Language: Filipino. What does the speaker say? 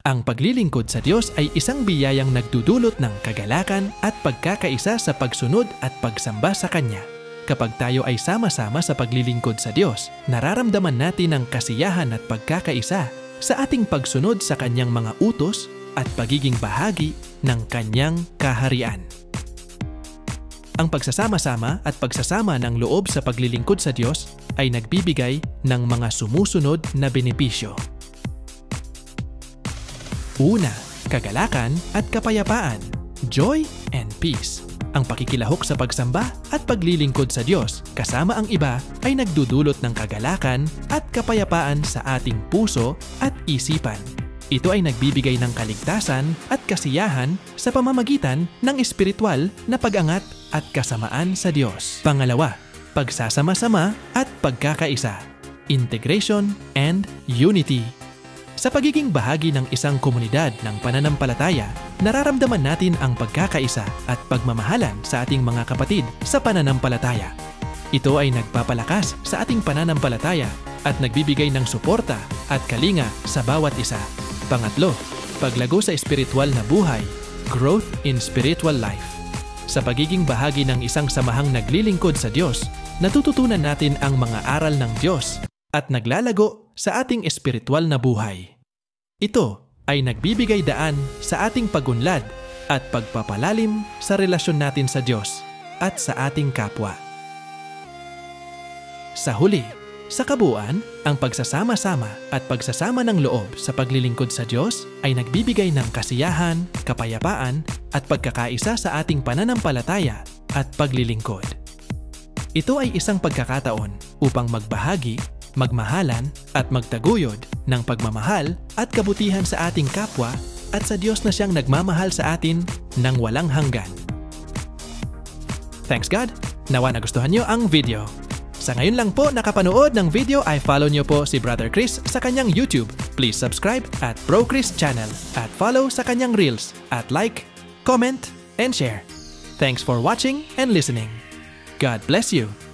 Ang paglilingkod sa Diyos ay isang biyayang nagdudulot ng kagalakan at pagkakaisa sa pagsunod at pagsamba sa Kanya. Kapag tayo ay sama-sama sa paglilingkod sa Diyos, nararamdaman natin ang kasiyahan at pagkakaisa sa ating pagsunod sa Kanyang mga utos at pagiging bahagi ng Kanyang kaharian. Ang pagsasama-sama at pagsasama ng loob sa paglilingkod sa Diyos ay nagbibigay ng mga sumusunod na benepisyo. Una, kagalakan at kapayapaan, joy and peace. Ang pakikilahok sa pagsamba at paglilingkod sa Diyos kasama ang iba ay nagdudulot ng kagalakan at kapayapaan sa ating puso at isipan. Ito ay nagbibigay ng kaligtasan at kasiyahan sa pamamagitan ng espiritual na pag-angat at kasamaan sa Diyos. Pangalawa, pagsasama-sama at pagkakaisa, integration and unity. Sa pagiging bahagi ng isang komunidad ng pananampalataya, nararamdaman natin ang pagkakaisa at pagmamahalan sa ating mga kapatid sa pananampalataya. Ito ay nagpapalakas sa ating pananampalataya at nagbibigay ng suporta at kalinga sa bawat isa. Pangatlo, paglago sa espiritual na buhay, growth in spiritual life. Sa pagiging bahagi ng isang samahang naglilingkod sa Diyos, natututunan natin ang mga aral ng Diyos at naglalago sa ating espiritual na buhay. Ito ay nagbibigay daan sa ating pagunlad at pagpapalalim sa relasyon natin sa Diyos at sa ating kapwa. Sa huli, sa kabuuan, ang pagsasama-sama at pagsasama ng loob sa paglilingkod sa Diyos ay nagbibigay ng kasiyahan, kapayapaan at pagkakaisa sa ating pananampalataya at paglilingkod. Ito ay isang pagkakataon upang magbahagi, magmahalan at magtaguyod ng pagmamahal at kabutihan sa ating kapwa at sa Diyos na siyang nagmamahal sa atin ng walang hanggan. Thanks God! Nawa nagustuhan niyo ang video. Sa ngayon lang po nakapanood ng video ay follow niyo po si Brother Chris sa kanyang YouTube. Please subscribe at Bro Chris Channel at follow sa kanyang Reels at like, comment, and share. Thanks for watching and listening. God bless you!